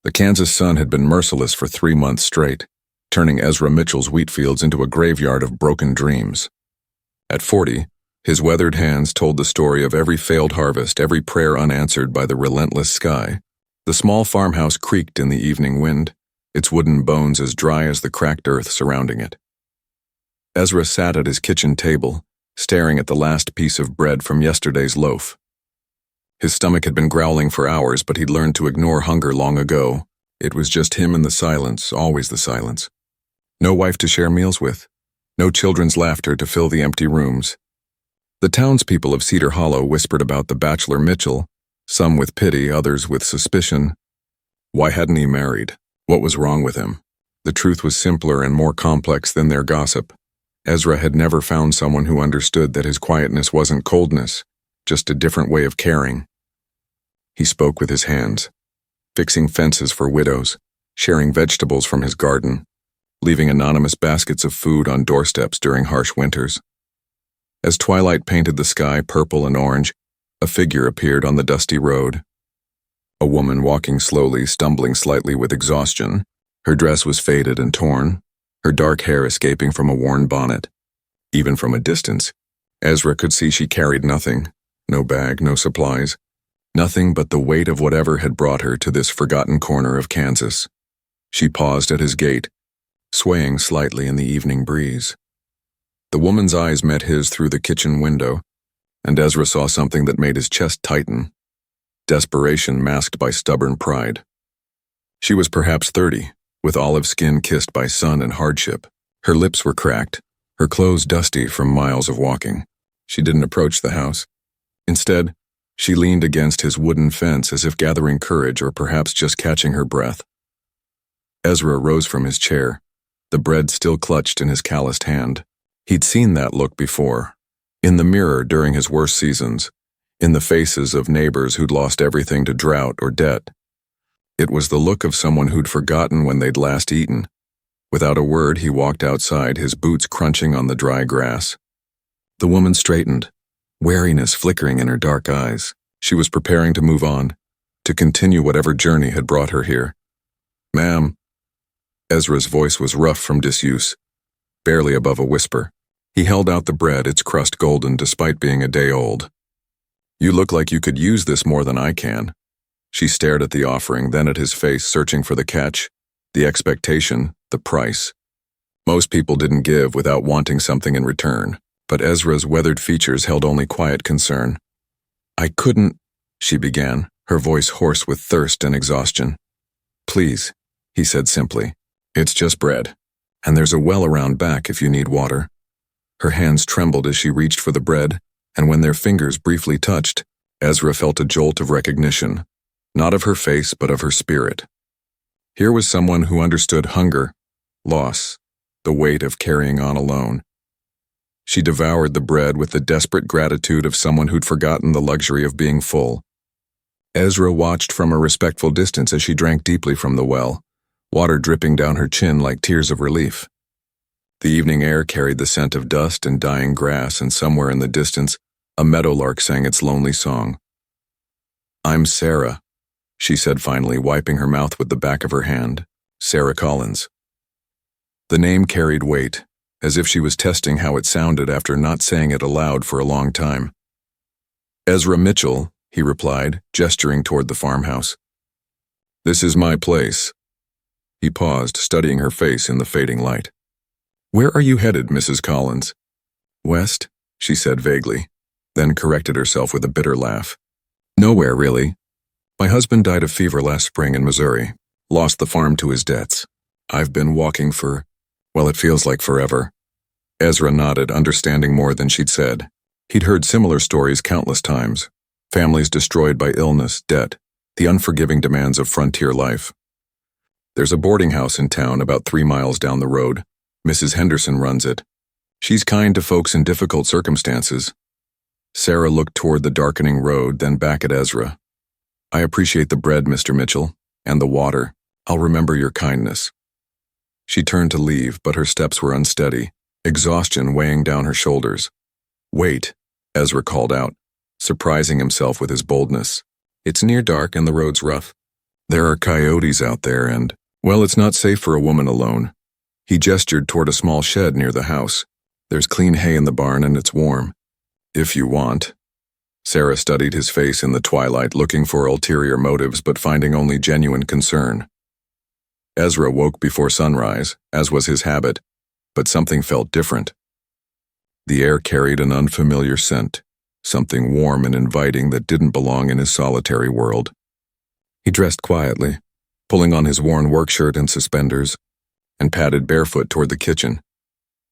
The Kansas sun had been merciless for 3 months straight, turning Ezra Mitchell's wheat fields into a graveyard of broken dreams. At 40, his weathered hands told the story of every failed harvest, every prayer unanswered by the relentless sky. The small farmhouse creaked in the evening wind, its wooden bones as dry as the cracked earth surrounding it. Ezra sat at his kitchen table, staring at the last piece of bread from yesterday's loaf. His stomach had been growling for hours, but he'd learned to ignore hunger long ago. It was just him and the silence, always the silence. No wife to share meals with, no children's laughter to fill the empty rooms. The townspeople of Cedar Hollow whispered about the bachelor Mitchell, some with pity, others with suspicion. Why hadn't he married? What was wrong with him? The truth was simpler and more complex than their gossip. Ezra had never found someone who understood that his quietness wasn't coldness, just a different way of caring. He spoke with his hands, fixing fences for widows, sharing vegetables from his garden, leaving anonymous baskets of food on doorsteps during harsh winters. As twilight painted the sky purple and orange, a figure appeared on the dusty road. A woman walking slowly, stumbling slightly with exhaustion. Her dress was faded and torn, her dark hair escaping from a worn bonnet. Even from a distance, Ezra could see she carried nothing, no bag, no supplies, nothing but the weight of whatever had brought her to this forgotten corner of Kansas. She paused at his gate, swaying slightly in the evening breeze. The woman's eyes met his through the kitchen window, and Ezra saw something that made his chest tighten. Desperation masked by stubborn pride. She was perhaps 30, with olive skin kissed by sun and hardship. Her lips were cracked, her clothes dusty from miles of walking. She didn't approach the house. Instead, she leaned against his wooden fence as if gathering courage or perhaps just catching her breath. Ezra rose from his chair, the bread still clutched in his calloused hand. He'd seen that look before, in the mirror during his worst seasons, in the faces of neighbors who'd lost everything to drought or debt. It was the look of someone who'd forgotten when they'd last eaten. Without a word, he walked outside, his boots crunching on the dry grass. The woman straightened, wariness flickering in her dark eyes. She was preparing to move on, to continue whatever journey had brought her here. "Ma'am." Ezra's voice was rough from disuse, barely above a whisper. He held out the bread, its crust golden despite being a day old. "You look like you could use this more than I can." She stared at the offering, then at his face, searching for the catch, the expectation, the price. Most people didn't give without wanting something in return, but Ezra's weathered features held only quiet concern. "I couldn't," she began, her voice hoarse with thirst and exhaustion. "Please," he said simply. "It's just bread, and there's a well around back if you need water." Her hands trembled as she reached for the bread, and when their fingers briefly touched, Ezra felt a jolt of recognition, not of her face but of her spirit. Here was someone who understood hunger, loss, the weight of carrying on alone. She devoured the bread with the desperate gratitude of someone who'd forgotten the luxury of being full. Ezra watched from a respectful distance as she drank deeply from the well, water dripping down her chin like tears of relief. The evening air carried the scent of dust and dying grass, and somewhere in the distance, a meadowlark sang its lonely song. "I'm Sarah," she said finally, wiping her mouth with the back of her hand. "Sarah Collins." The name carried weight, as if she was testing how it sounded after not saying it aloud for a long time. "Ezra Mitchell," he replied, gesturing toward the farmhouse. "This is my place." He paused, studying her face in the fading light. "Where are you headed, Mrs. Collins?" "West," she said vaguely, then corrected herself with a bitter laugh. "Nowhere, really. My husband died of fever last spring in Missouri, lost the farm to his debts. I've been walking well, it feels like forever." Ezra nodded, understanding more than she'd said. He'd heard similar stories countless times. Families destroyed by illness, debt, the unforgiving demands of frontier life. "There's a boarding house in town about 3 miles down the road. Mrs. Henderson runs it. She's kind to folks in difficult circumstances." Sarah looked toward the darkening road, then back at Ezra. "I appreciate the bread, Mr. Mitchell, and the water. I'll remember your kindness." She turned to leave, but her steps were unsteady, exhaustion weighing down her shoulders. "Wait," Ezra called out, surprising himself with his boldness. "It's near dark and the road's rough. There are coyotes out there and, well, it's not safe for a woman alone. He gestured toward a small shed near the house. There's clean hay in the barn and it's warm. If you want. Sarah studied his face in the twilight, looking for ulterior motives but finding only genuine concern. Ezra woke before sunrise, as was his habit, but something felt different. The air carried an unfamiliar scent, something warm and inviting that didn't belong in his solitary world. He dressed quietly, pulling on his worn work shirt and suspenders, and padded barefoot toward the kitchen.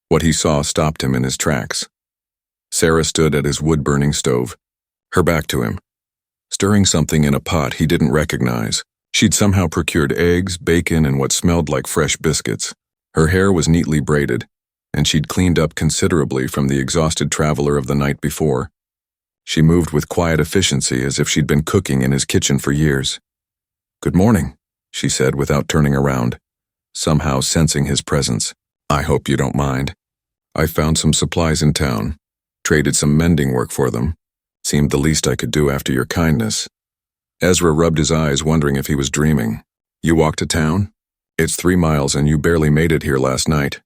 What he saw stopped him in his tracks. Sarah stood at his wood-burning stove, her back to him, stirring something in a pot he didn't recognize. She'd somehow procured eggs, bacon, and what smelled like fresh biscuits. Her hair was neatly braided, and she'd cleaned up considerably from the exhausted traveler of the night before. She moved with quiet efficiency as if she'd been cooking in his kitchen for years. "Good morning," she said without turning around, somehow sensing his presence. "I hope you don't mind. I found some supplies in town, traded some mending work for them. Seemed the least I could do after your kindness." Ezra rubbed his eyes, wondering if he was dreaming. "You walked to town? It's 3 miles and you barely made it here last night."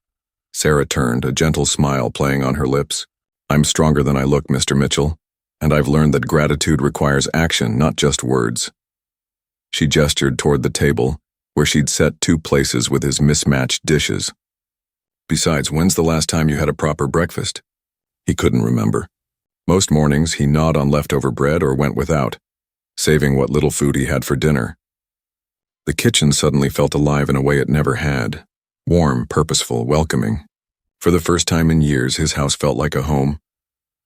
Sarah turned, a gentle smile playing on her lips. "I'm stronger than I look, Mr. Mitchell, and I've learned that gratitude requires action, not just words." She gestured toward the table, where she'd set 2 places with his mismatched dishes. "Besides, when's the last time you had a proper breakfast?" He couldn't remember. Most mornings he gnawed on leftover bread or went without, saving what little food he had for dinner. The kitchen suddenly felt alive in a way it never had. Warm, purposeful, welcoming. For the first time in years, his house felt like a home.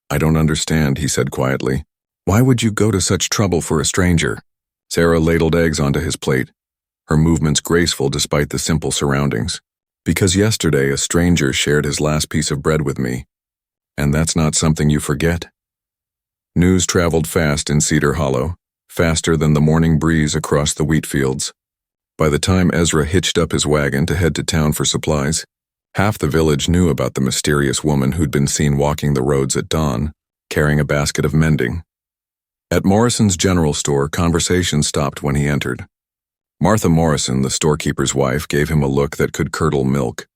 "I don't understand," he said quietly. "Why would you go to such trouble for a stranger?" Sarah ladled eggs onto his plate, her movements graceful despite the simple surroundings. "Because yesterday a stranger shared his last piece of bread with me. And that's not something you forget." News traveled fast in Cedar Hollow, faster than the morning breeze across the wheat fields. By the time Ezra hitched up his wagon to head to town for supplies, half the village knew about the mysterious woman who'd been seen walking the roads at dawn, carrying a basket of mending. At Morrison's general store, conversation stopped when he entered. Martha Morrison, the storekeeper's wife, gave him a look that could curdle milk.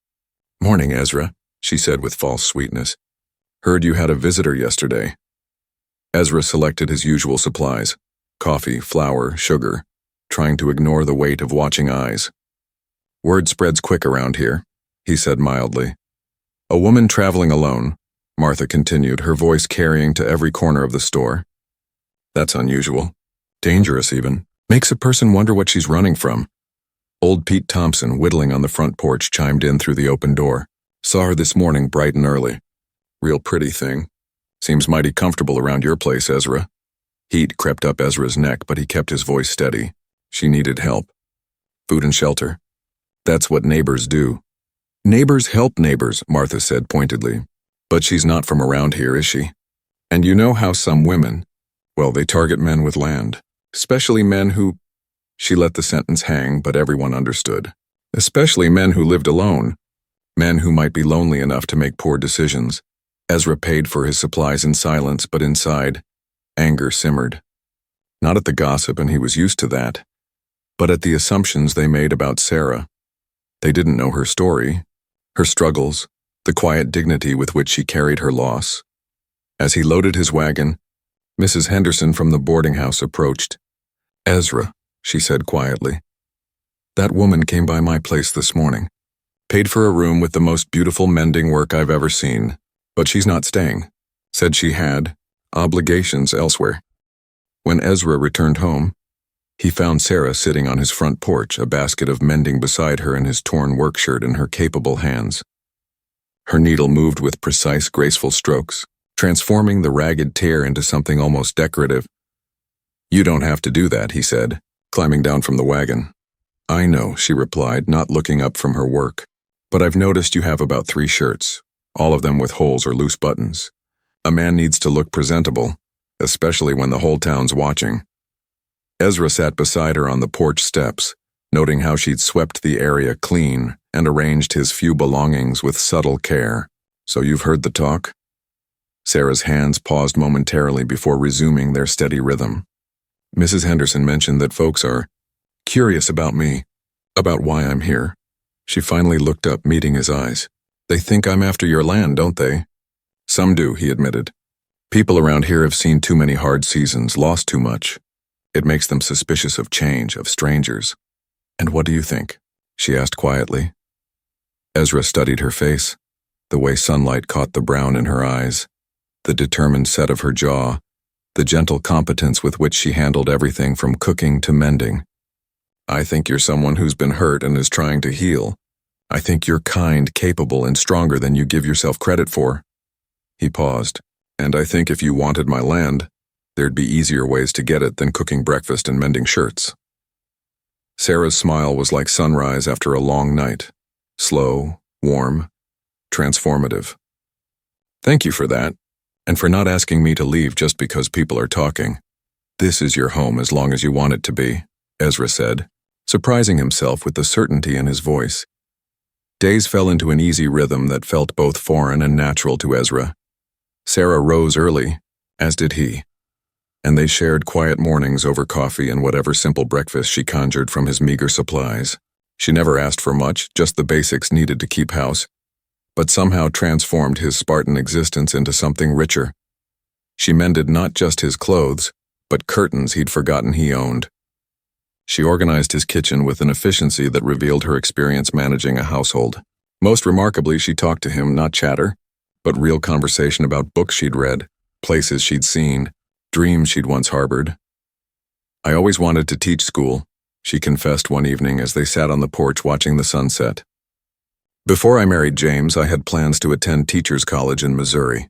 "Morning, Ezra," she said with false sweetness. "Heard you had a visitor yesterday." Ezra selected his usual supplies: coffee, flour, sugar, trying to ignore the weight of watching eyes. "Word spreads quick around here," he said mildly. "A woman traveling alone," Martha continued, her voice carrying to every corner of the store. "That's unusual. Dangerous even. Makes a person wonder what she's running from." Old Pete Thompson, whittling on the front porch, chimed in through the open door. "Saw her this morning bright and early. Real pretty thing. Seems mighty comfortable around your place, Ezra." Heat crept up Ezra's neck, but he kept his voice steady. She needed help. Food and shelter. That's what neighbors do. "Neighbors help neighbors," Martha said pointedly. "But she's not from around here, is she? And you know how some women, well, they target men with land. Especially men who—" She let the sentence hang, but everyone understood. "Especially men who lived alone. Men who might be lonely enough to make poor decisions." Ezra paid for his supplies in silence, but inside, anger simmered. Not at the gossip, and he was used to that, but at the assumptions they made about Sarah. They didn't know her story, her struggles, the quiet dignity with which she carried her loss. As he loaded his wagon, Mrs. Henderson from the boarding house approached. "Ezra," she said quietly, "that woman came by my place this morning. Paid for a room with the most beautiful mending work I've ever seen. But she's not staying. Said she had obligations elsewhere." When Ezra returned home, he found Sarah sitting on his front porch, a basket of mending beside her and his torn work shirt in her capable hands. Her needle moved with precise, graceful strokes, transforming the ragged tear into something almost decorative. "You don't have to do that," he said, climbing down from the wagon. "I know," she replied, not looking up from her work. "But I've noticed you have about 3 shirts. All of them with holes or loose buttons. A man needs to look presentable, especially when the whole town's watching." Ezra sat beside her on the porch steps, noting how she'd swept the area clean and arranged his few belongings with subtle care. "So you've heard the talk?" Sarah's hands paused momentarily before resuming their steady rhythm. "Mrs. Henderson mentioned that folks are Curious about me, about why I'm here. She finally looked up, meeting his eyes. They think I'm after your land, don't they? Some do, he admitted. People around here have seen too many hard seasons, lost too much. It makes them suspicious of change, of strangers. And what do you think? She asked quietly. Ezra studied her face, the way sunlight caught the brown in her eyes, the determined set of her jaw, the gentle competence with which she handled everything from cooking to mending. I think you're someone who's been hurt and is trying to heal. I think you're kind, capable, and stronger than you give yourself credit for. He paused. And I think if you wanted my land, there'd be easier ways to get it than cooking breakfast and mending shirts. Sarah's smile was like sunrise after a long night. Slow, warm, transformative. Thank you for that, and for not asking me to leave just because people are talking. This is your home as long as you want it to be, Ezra said, surprising himself with the certainty in his voice. Days fell into an easy rhythm that felt both foreign and natural to Ezra. Sarah rose early, as did he, and they shared quiet mornings over coffee and whatever simple breakfast she conjured from his meager supplies. She never asked for much, just the basics needed to keep house, but somehow transformed his Spartan existence into something richer. She mended not just his clothes, but curtains he'd forgotten he owned. She organized his kitchen with an efficiency that revealed her experience managing a household. Most remarkably, she talked to him, not chatter, but real conversation about books she'd read, places she'd seen, dreams she'd once harbored. I always wanted to teach school, she confessed one evening as they sat on the porch watching the sunset. Before I married James, I had plans to attend teachers' college in Missouri.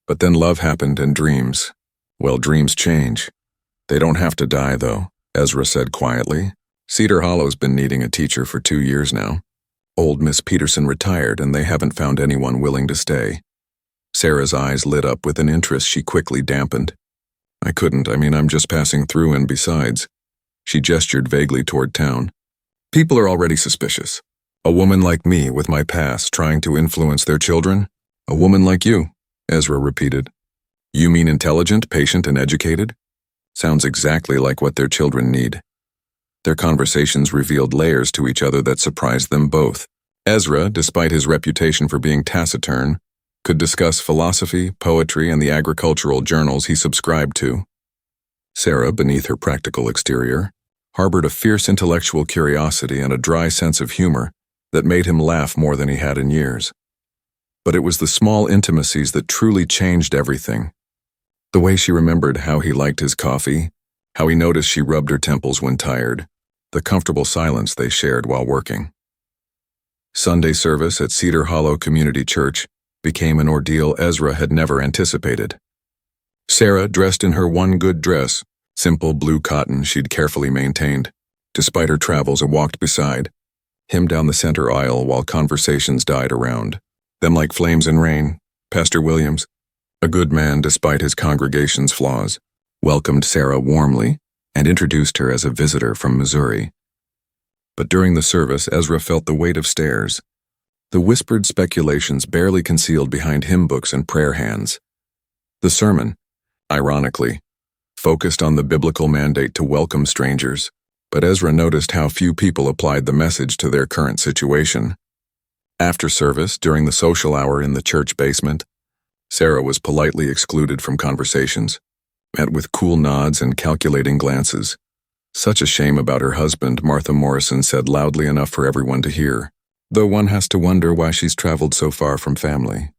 But then love happened and dreams. Well, dreams change. They don't have to die, though, Ezra said quietly. Cedar Hollow's been needing a teacher for 2 years now. Old Miss Peterson retired, and they haven't found anyone willing to stay. Sarah's eyes lit up with an interest she quickly dampened. I'm just passing through, and besides, she gestured vaguely toward town. People are already suspicious. A woman like me with my past trying to influence their children? A woman like you, Ezra repeated. You mean intelligent, patient, and educated? Sounds exactly like what their children need. Their conversations revealed layers to each other that surprised them both. Ezra, despite his reputation for being taciturn, could discuss philosophy, poetry, and the agricultural journals he subscribed to. Sarah, beneath her practical exterior, harbored a fierce intellectual curiosity and a dry sense of humor that made him laugh more than he had in years. But it was the small intimacies that truly changed everything. The way she remembered how he liked his coffee, how he noticed she rubbed her temples when tired, the comfortable silence they shared while working. Sunday service at Cedar Hollow Community Church became an ordeal Ezra had never anticipated. Sarah, dressed in her one good dress, simple blue cotton she'd carefully maintained, despite her travels, walked beside him down the center aisle while conversations died around. Then, like flames in rain, Pastor Williams, a good man despite his congregation's flaws, welcomed Sarah warmly and introduced her as a visitor from Missouri. But during the service, Ezra felt the weight of stares, the whispered speculations barely concealed behind hymn books and prayer hands. The sermon, ironically, focused on the biblical mandate to welcome strangers, but Ezra noticed how few people applied the message to their current situation. After service, during the social hour in the church basement, Sarah was politely excluded from conversations, met with cool nods and calculating glances. Such a shame about her husband, Martha Morrison said loudly enough for everyone to hear, though one has to wonder why she's traveled so far from family.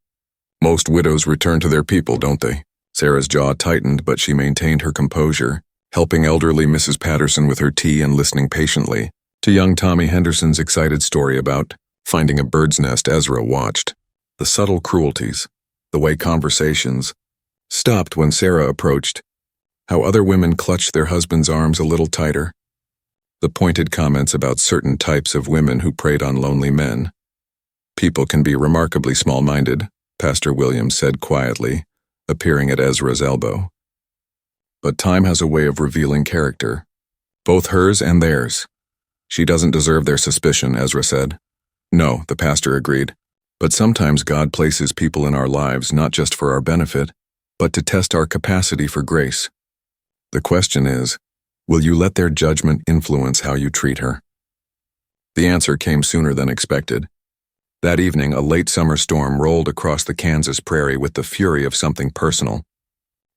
Most widows return to their people, don't they? Sarah's jaw tightened, but she maintained her composure, helping elderly Mrs. Patterson with her tea and listening patiently to young Tommy Henderson's excited story about finding a bird's nest. Ezra watched. The subtle cruelties, the way conversations stopped when Sarah approached, how other women clutched their husbands' arms a little tighter, the pointed comments about certain types of women who preyed on lonely men. People can be remarkably small-minded, Pastor Williams said quietly, appearing at Ezra's elbow. But time has a way of revealing character, both hers and theirs. She doesn't deserve their suspicion, Ezra said. No, the pastor agreed. But sometimes God places people in our lives not just for our benefit, but to test our capacity for grace. The question is, Will you let their judgment influence how you treat her? The answer came sooner than expected. That evening, a late summer storm rolled across the Kansas prairie with the fury of something personal.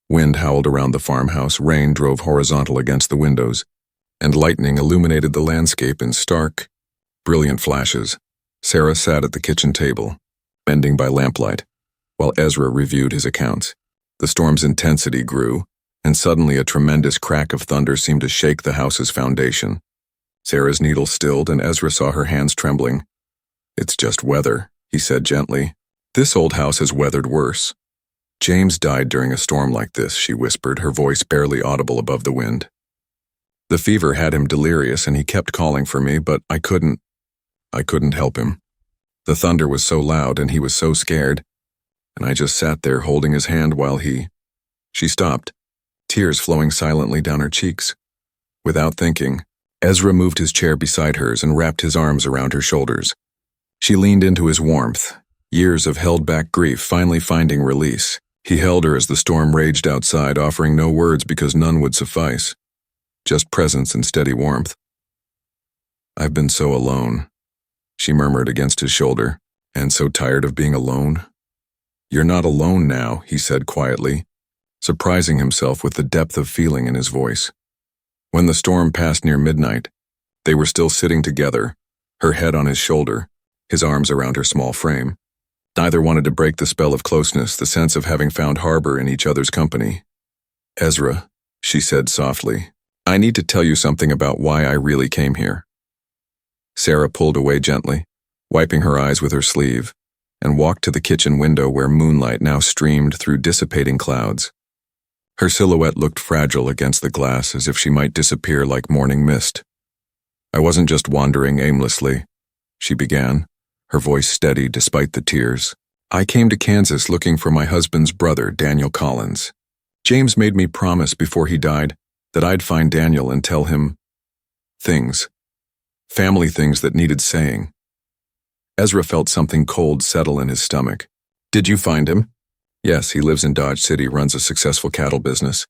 Wind howled around the farmhouse, rain drove horizontal against the windows, and lightning illuminated the landscape in stark, brilliant flashes. Sarah sat at the kitchen table, bending by lamplight, while Ezra reviewed his accounts. The storm's intensity grew, and suddenly a tremendous crack of thunder seemed to shake the house's foundation. Sarah's needle stilled, and Ezra saw her hands trembling. "It's just weather," he said gently. "This old house has weathered worse." "James died during a storm like this," she whispered, her voice barely audible above the wind. "The fever had him delirious, and he kept calling for me, but I couldn't help him. The thunder was so loud, and he was so scared, and I just sat there holding his hand while he—" She stopped, tears flowing silently down her cheeks. Without thinking, Ezra moved his chair beside hers and wrapped his arms around her shoulders. She leaned into his warmth, years of held-back grief finally finding release. He held her as the storm raged outside, offering no words because none would suffice. Just presence and steady warmth. "I've been so alone," she murmured against his shoulder, "and so tired of being alone." "You're not alone now," he said quietly, surprising himself with the depth of feeling in his voice. When the storm passed near midnight, they were still sitting together, her head on his shoulder, his arms around her small frame. Neither wanted to break the spell of closeness, the sense of having found harbor in each other's company. "Ezra," she said softly, "I need to tell you something about why I really came here." Sarah pulled away gently, wiping her eyes with her sleeve, and walked to the kitchen window where moonlight now streamed through dissipating clouds. Her silhouette looked fragile against the glass, as if she might disappear like morning mist. "I wasn't just wandering aimlessly," she began, her voice steady despite the tears. "I came to Kansas looking for my husband's brother, Daniel Collins. James made me promise before he died that I'd find Daniel and tell him things, family things that needed saying." Ezra felt something cold settle in his stomach. "Did you find him?" "Yes, he lives in Dodge City, runs a successful cattle business.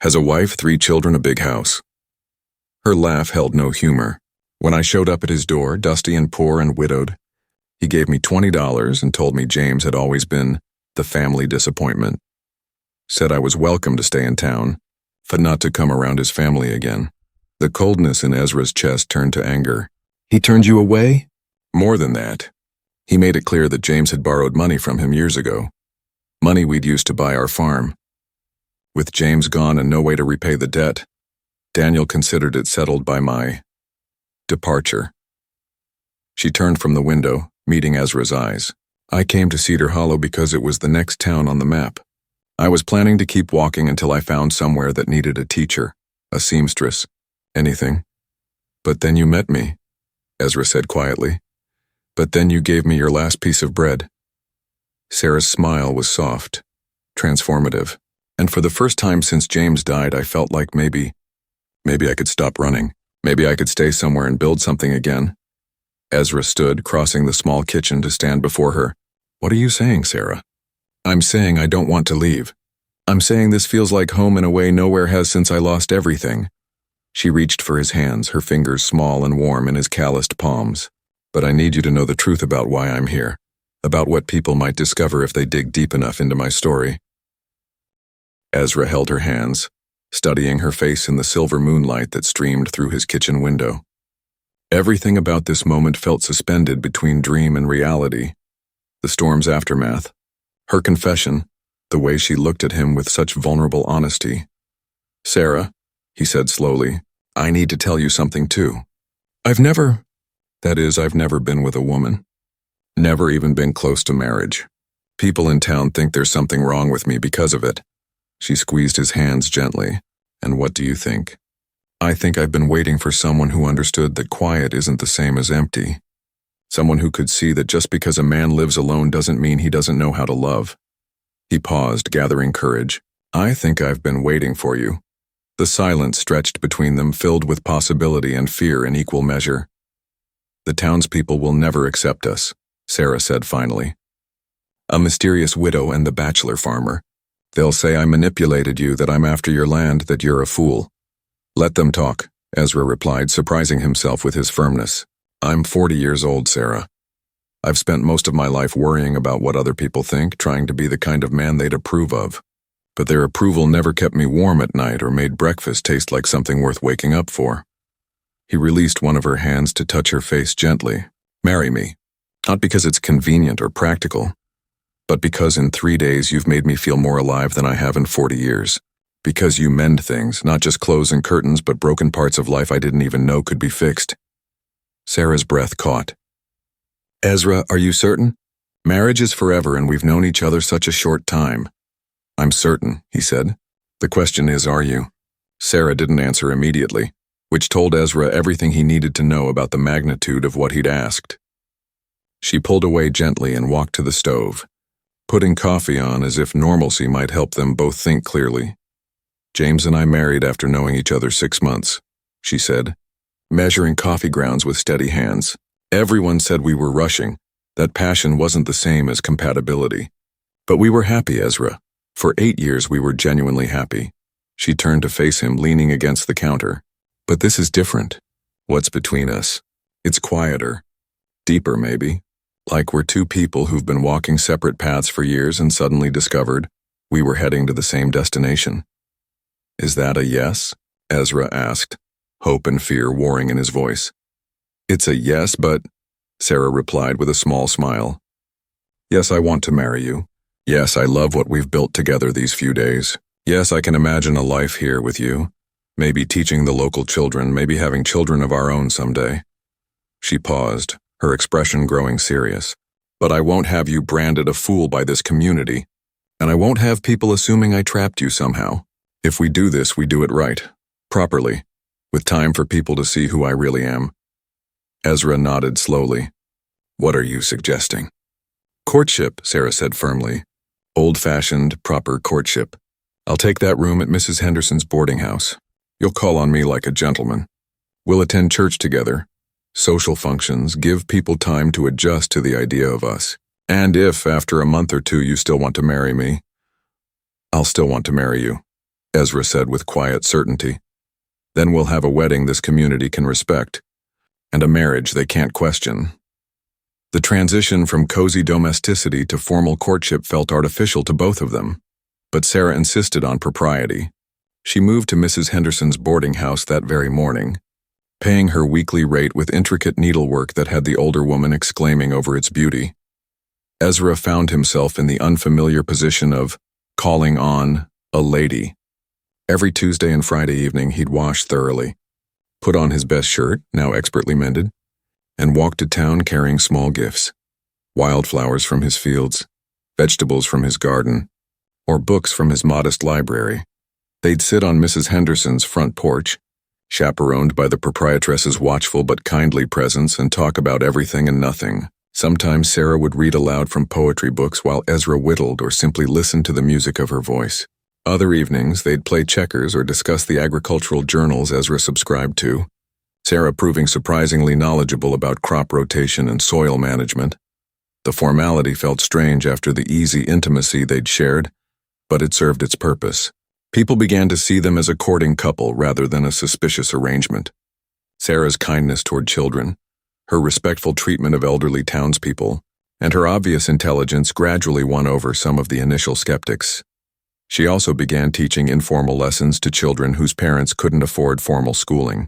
Has a wife, 3 children, a big house." Her laugh held no humor. "When I showed up at his door, dusty and poor and widowed, he gave me $20 and told me James had always been the family disappointment. Said I was welcome to stay in town, but not to come around his family again." The coldness in Ezra's chest turned to anger. "He turned you away?" "More than that. He made it clear that James had borrowed money from him years ago. Money we'd used to buy our farm. With James gone and no way to repay the debt, Daniel considered it settled by my departure." She turned from the window, meeting Ezra's eyes. "I came to Cedar Hollow because it was the next town on the map. I was planning to keep walking until I found somewhere that needed a teacher, a seamstress, anything. But then you met me," Ezra said quietly. "But then you gave me your last piece of bread." Sarah's smile was soft, transformative, and for the first time since James died, I felt like maybe I could stop running. Maybe I could stay somewhere and build something again. Ezra stood, crossing the small kitchen to stand before her. "What are you saying, Sarah?" "I'm saying I don't want to leave. I'm saying this feels like home in a way nowhere has since I lost everything." She reached for his hands, her fingers small and warm in his calloused palms. "But I need you to know the truth about why I'm here, about what people might discover if they dig deep enough into my story." Ezra held her hands, studying her face in the silver moonlight that streamed through his kitchen window. Everything about this moment felt suspended between dream and reality. The storm's aftermath, her confession, the way she looked at him with such vulnerable honesty. "Sarah," he said slowly, "I need to tell you something too. I've never been with a woman. Never even been close to marriage. People in town think there's something wrong with me because of it." She squeezed his hands gently. "And what do you think?" "I think I've been waiting for someone who understood that quiet isn't the same as empty. Someone who could see that just because a man lives alone doesn't mean he doesn't know how to love." He paused, gathering courage. "I think I've been waiting for you." The silence stretched between them, filled with possibility and fear in equal measure. "The townspeople will never accept us," Sarah said finally. "A mysterious widow and the bachelor farmer. They'll say I manipulated you, that I'm after your land, that you're a fool. Let them talk, Ezra replied, surprising himself with his firmness. I'm 40 years old, Sarah. I've spent most of my life worrying about what other people think, trying to be the kind of man they'd approve of. But their approval never kept me warm at night or made breakfast taste like something worth waking up for. He released one of her hands to touch her face gently. Marry me. Not because it's convenient or practical, but because in 3 days you've made me feel more alive than I have in 40 years. Because you mend things, not just clothes and curtains, but broken parts of life I didn't even know could be fixed. Sarah's breath caught. Ezra, are you certain? Marriage is forever and we've known each other such a short time. I'm certain, he said. The question is, are you? Sarah didn't answer immediately, which told Ezra everything he needed to know about the magnitude of what he'd asked. She pulled away gently and walked to the stove, putting coffee on as if normalcy might help them both think clearly. James and I married after knowing each other 6 months, she said, measuring coffee grounds with steady hands. Everyone said we were rushing, that passion wasn't the same as compatibility. But we were happy, Ezra. For 8 years we were genuinely happy. She turned to face him, leaning against the counter. But this is different. What's between us? It's quieter. Deeper, maybe. Like we're two people who've been walking separate paths for years and suddenly discovered we were heading to the same destination. Is that a yes? Ezra asked, hope and fear warring in his voice. It's a yes, but, Sarah replied with a small smile. Yes, I want to marry you. Yes, I love what we've built together these few days. Yes, I can imagine a life here with you. Maybe teaching the local children, maybe having children of our own someday. She paused, her expression growing serious. But I won't have you branded a fool by this community. And I won't have people assuming I trapped you somehow. If we do this, we do it right. Properly. With time for people to see who I really am. Ezra nodded slowly. What are you suggesting? Courtship, Sarah said firmly. Old-fashioned, proper courtship. I'll take that room at Mrs. Henderson's boarding house. You'll call on me like a gentleman. We'll attend church together. Social functions, give people time to adjust to the idea of us. And if, after a month or two, you still want to marry me, I'll still want to marry you, Ezra said with quiet certainty. Then we'll have a wedding this community can respect, and a marriage they can't question. The transition from cozy domesticity to formal courtship felt artificial to both of them, but Sarah insisted on propriety. She moved to Mrs. Henderson's boarding house that very morning, paying her weekly rate with intricate needlework that had the older woman exclaiming over its beauty. Ezra found himself in the unfamiliar position of calling on a lady. Every Tuesday and Friday evening he'd wash thoroughly, put on his best shirt, now expertly mended, and walk to town carrying small gifts, wildflowers from his fields, vegetables from his garden, or books from his modest library. They'd sit on Mrs. Henderson's front porch, chaperoned by the proprietress's watchful but kindly presence, and talk about everything and nothing. Sometimes Sarah would read aloud from poetry books while Ezra whittled or simply listened to the music of her voice. Other evenings, they'd play checkers or discuss the agricultural journals Ezra subscribed to, Sarah proving surprisingly knowledgeable about crop rotation and soil management. The formality felt strange after the easy intimacy they'd shared, but it served its purpose. People began to see them as a courting couple rather than a suspicious arrangement. Sarah's kindness toward children, her respectful treatment of elderly townspeople, and her obvious intelligence gradually won over some of the initial skeptics. She also began teaching informal lessons to children whose parents couldn't afford formal schooling,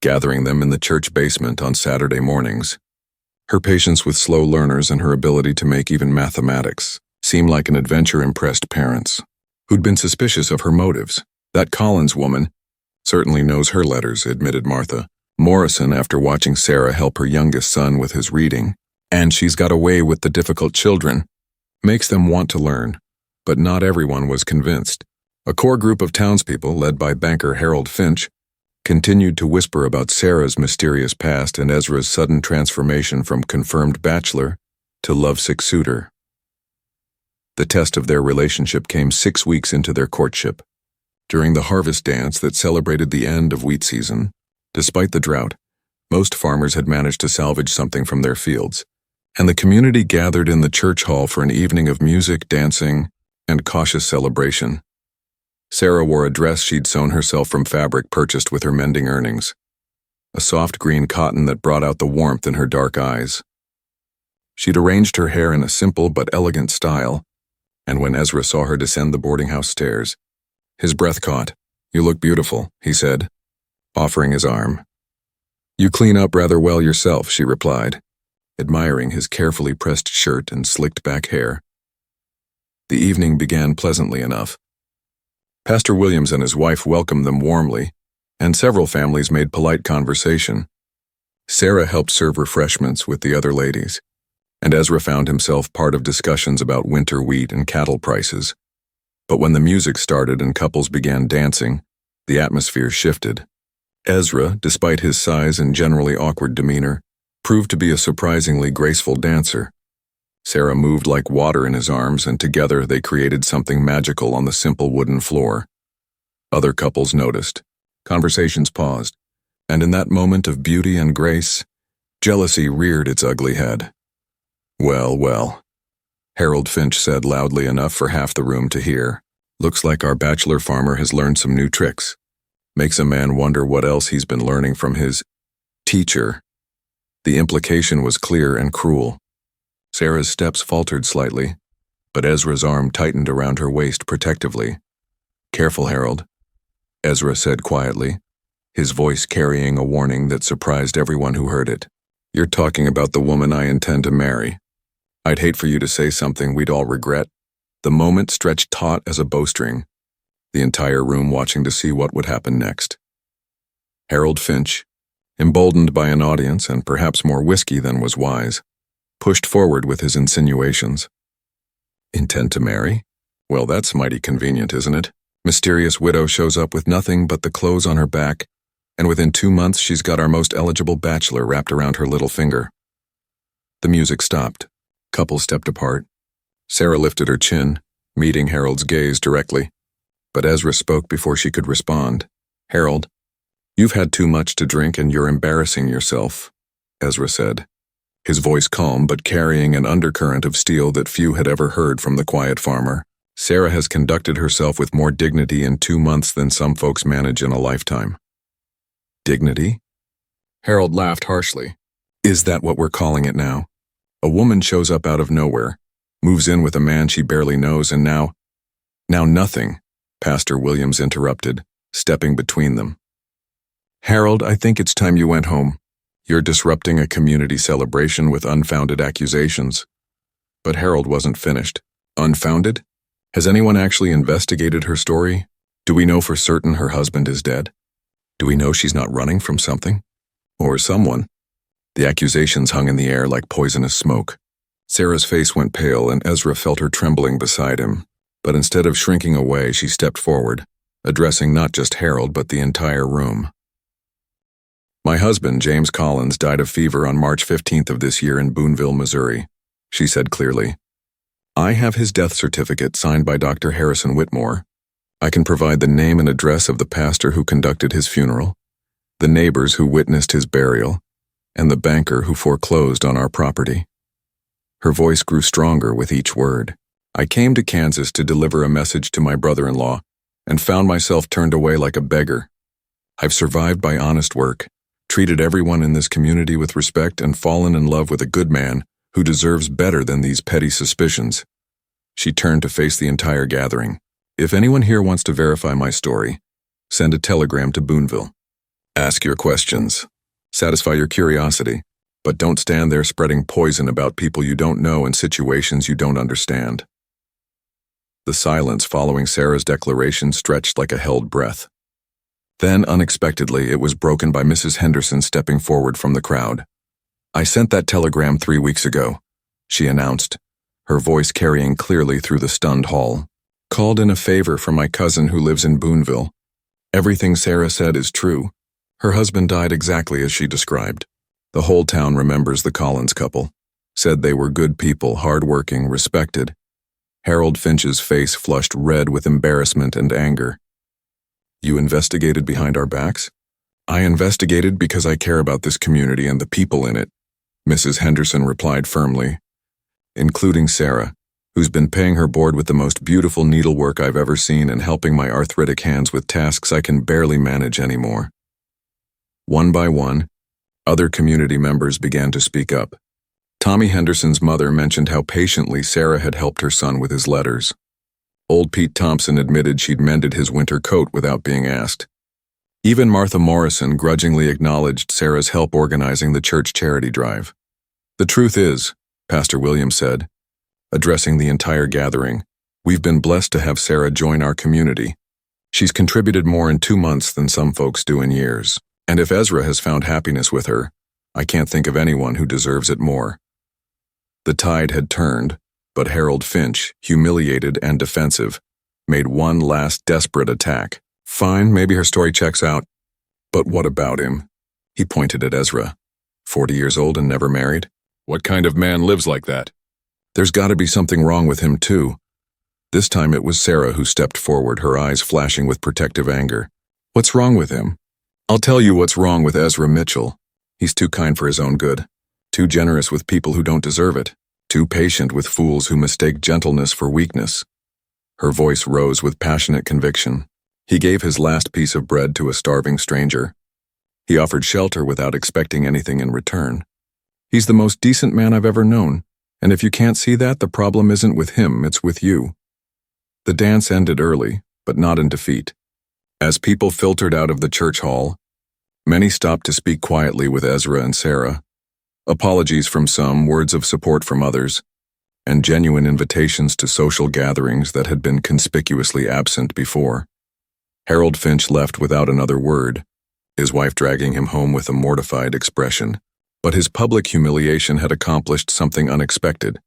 gathering them in the church basement on Saturday mornings. Her patience with slow learners and her ability to make even mathematics seemed like an adventure impressed parents, who'd been suspicious of her motives. That Collins woman certainly knows her letters, admitted Martha Morrison after watching Sarah help her youngest son with his reading. And she's got a way with the difficult children. Makes them want to learn. But not everyone was convinced. A core group of townspeople, led by banker Harold Finch, continued to whisper about Sarah's mysterious past and Ezra's sudden transformation from confirmed bachelor to lovesick suitor. The test of their relationship came 6 weeks into their courtship. During the harvest dance that celebrated the end of wheat season, despite the drought, most farmers had managed to salvage something from their fields, and the community gathered in the church hall for an evening of music, dancing, and cautious celebration. Sarah wore a dress she'd sewn herself from fabric purchased with her mending earnings, a soft green cotton that brought out the warmth in her dark eyes. She'd arranged her hair in a simple but elegant style, and when Ezra saw her descend the boarding house stairs, his breath caught. "You look beautiful," he said, offering his arm. "You clean up rather well yourself," she replied, admiring his carefully pressed shirt and slicked back hair. The evening began pleasantly enough. Pastor Williams and his wife welcomed them warmly, and several families made polite conversation. Sarah helped serve refreshments with the other ladies, and Ezra found himself part of discussions about winter wheat and cattle prices. But when the music started and couples began dancing, the atmosphere shifted. Ezra, despite his size and generally awkward demeanor, proved to be a surprisingly graceful dancer. Sarah moved like water in his arms, and together they created something magical on the simple wooden floor. Other couples noticed. Conversations paused, and in that moment of beauty and grace, jealousy reared its ugly head. "Well, well," Harold Finch said loudly enough for half the room to hear. "Looks like our bachelor farmer has learned some new tricks. Makes a man wonder what else he's been learning from his teacher." The implication was clear and cruel. Sarah's steps faltered slightly, but Ezra's arm tightened around her waist protectively. "Careful, Harold," Ezra said quietly, his voice carrying a warning that surprised everyone who heard it. "You're talking about the woman I intend to marry. I'd hate for you to say something we'd all regret." The moment stretched taut as a bowstring, the entire room watching to see what would happen next. Harold Finch, emboldened by an audience and perhaps more whiskey than was wise, pushed forward with his insinuations. "Intend to marry? Well, that's mighty convenient, isn't it? Mysterious widow shows up with nothing but the clothes on her back, and within 2 months she's got our most eligible bachelor wrapped around her little finger." The music stopped. Couples stepped apart. Sarah lifted her chin, meeting Harold's gaze directly, but Ezra spoke before she could respond. "Harold, you've had too much to drink and you're embarrassing yourself," Ezra said, his voice calm but carrying an undercurrent of steel that few had ever heard from the quiet farmer. "Sarah has conducted herself with more dignity in 2 months than some folks manage in a lifetime." "Dignity?" Harold laughed harshly. "Is that what we're calling it now? A woman shows up out of nowhere, moves in with a man she barely knows, and now nothing," Pastor Williams interrupted, stepping between them. "Harold, I think it's time you went home. You're disrupting a community celebration with unfounded accusations." But Harold wasn't finished. "Unfounded? Has anyone actually investigated her story? Do we know for certain her husband is dead? Do we know she's not running from something? Or someone?" The accusations hung in the air like poisonous smoke. Sarah's face went pale and Ezra felt her trembling beside him, but instead of shrinking away, she stepped forward, addressing not just Harold but the entire room. "My husband, James Collins, died of fever on March 15th of this year in Boonville, Missouri," she said clearly. "I have his death certificate signed by Dr. Harrison Whitmore. I can provide the name and address of the pastor who conducted his funeral, the neighbors who witnessed his burial, and the banker who foreclosed on our property." Her voice grew stronger with each word. "I came to Kansas to deliver a message to my brother-in-law and found myself turned away like a beggar. I've survived by honest work, treated everyone in this community with respect, and fallen in love with a good man who deserves better than these petty suspicions." She turned to face the entire gathering. "If anyone here wants to verify my story, send a telegram to Boonville. Ask your questions. Satisfy your curiosity, but don't stand there spreading poison about people you don't know and situations you don't understand." The silence following Sarah's declaration stretched like a held breath. Then, unexpectedly, it was broken by Mrs. Henderson stepping forward from the crowd. "I sent that telegram 3 weeks ago," she announced, her voice carrying clearly through the stunned hall. "Called in a favor for my cousin who lives in Boonville. Everything Sarah said is true. Her husband died exactly as she described. The whole town remembers the Collins couple. Said they were good people, hard-working, respected." Harold Finch's face flushed red with embarrassment and anger. "You investigated behind our backs?" "I investigated because I care about this community and the people in it," Mrs. Henderson replied firmly, "including Sarah, who's been paying her board with the most beautiful needlework I've ever seen and helping my arthritic hands with tasks I can barely manage anymore. One by one, other community members began to speak up. Tommy Henderson's mother mentioned how patiently Sarah had helped her son with his letters. Old Pete Thompson admitted she'd mended his winter coat without being asked. Even Martha Morrison grudgingly acknowledged Sarah's help organizing the church charity drive. "The truth is," Pastor Williams said, addressing the entire gathering, "we've been blessed to have Sarah join our community. She's contributed more in 2 months than some folks do in years. And if Ezra has found happiness with her, I can't think of anyone who deserves it more." The tide had turned, but Harold Finch, humiliated and defensive, made one last desperate attack. "Fine, maybe her story checks out. But what about him?" He pointed at Ezra. 40 years old and never married? What kind of man lives like that? There's got to be something wrong with him, too. This time it was Sarah who stepped forward, her eyes flashing with protective anger. "What's wrong with him?" "I'll tell you what's wrong with Ezra Mitchell. He's too kind for his own good, too generous with people who don't deserve it, too patient with fools who mistake gentleness for weakness." Her voice rose with passionate conviction. He gave his last piece of bread to a starving stranger. He offered shelter without expecting anything in return. He's the most decent man I've ever known, and if you can't see that, the problem isn't with him, it's with you. The dance ended early, but not in defeat. As people filtered out of the church hall, many stopped to speak quietly with Ezra and Sarah. Apologies from some, words of support from others, and genuine invitations to social gatherings that had been conspicuously absent before. Harold Finch left without another word, his wife dragging him home with a mortified expression. But his public humiliation had accomplished something unexpected.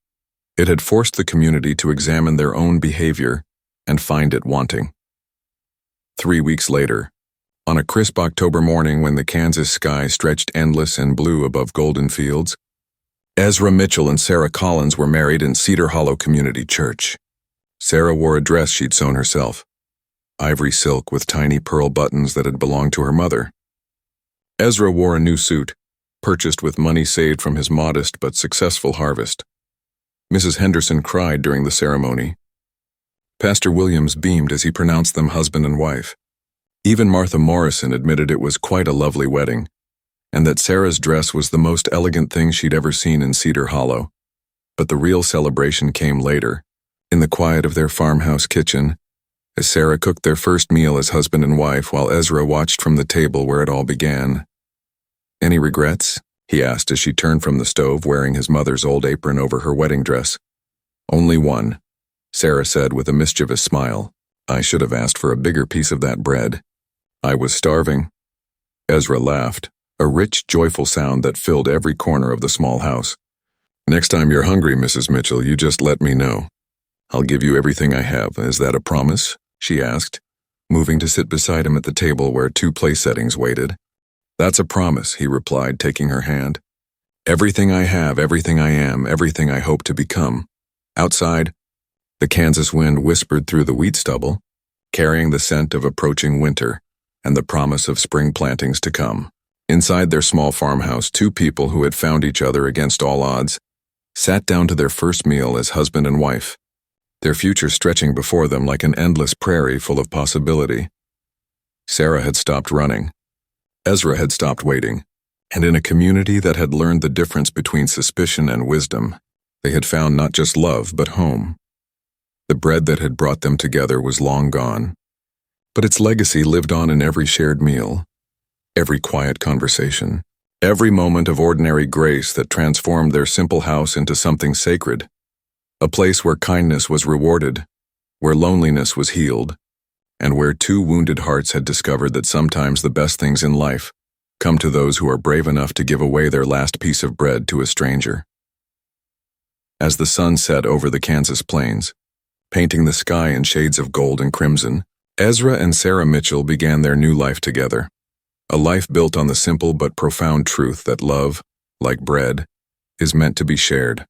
It had forced the community to examine their own behavior and find it wanting. 3 weeks later, on a crisp October morning when the Kansas sky stretched endless and blue above golden fields, Ezra Mitchell and Sarah Collins were married in Cedar Hollow Community Church. Sarah wore a dress she'd sewn herself, ivory silk with tiny pearl buttons that had belonged to her mother. Ezra wore a new suit, purchased with money saved from his modest but successful harvest. Mrs. Henderson cried during the ceremony. Pastor Williams beamed as he pronounced them husband and wife. Even Martha Morrison admitted it was quite a lovely wedding, and that Sarah's dress was the most elegant thing she'd ever seen in Cedar Hollow. But the real celebration came later, in the quiet of their farmhouse kitchen, as Sarah cooked their first meal as husband and wife while Ezra watched from the table where it all began. "Any regrets?" he asked as she turned from the stove wearing his mother's old apron over her wedding dress. "Only one," Sarah said with a mischievous smile. "I should have asked for a bigger piece of that bread. I was starving." Ezra laughed, a rich, joyful sound that filled every corner of the small house. "Next time you're hungry, Mrs. Mitchell, you just let me know. I'll give you everything I have. Is that a promise?" she asked, moving to sit beside him at the table where 2 place settings waited. "That's a promise," he replied, taking her hand. "Everything I have, everything I am, everything I hope to become." Outside, the Kansas wind whispered through the wheat stubble, carrying the scent of approaching winter and the promise of spring plantings to come. Inside their small farmhouse, 2 people who had found each other against all odds sat down to their first meal as husband and wife, their future stretching before them like an endless prairie full of possibility. Sarah had stopped running. Ezra had stopped waiting, and in a community that had learned the difference between suspicion and wisdom, they had found not just love but home. The bread that had brought them together was long gone, but its legacy lived on in every shared meal, every quiet conversation, every moment of ordinary grace that transformed their simple house into something sacred, a place where kindness was rewarded, where loneliness was healed, and where 2 wounded hearts had discovered that sometimes the best things in life come to those who are brave enough to give away their last piece of bread to a stranger. As the sun set over the Kansas plains, painting the sky in shades of gold and crimson, Ezra and Sarah Mitchell began their new life together, a life built on the simple but profound truth that love, like bread, is meant to be shared.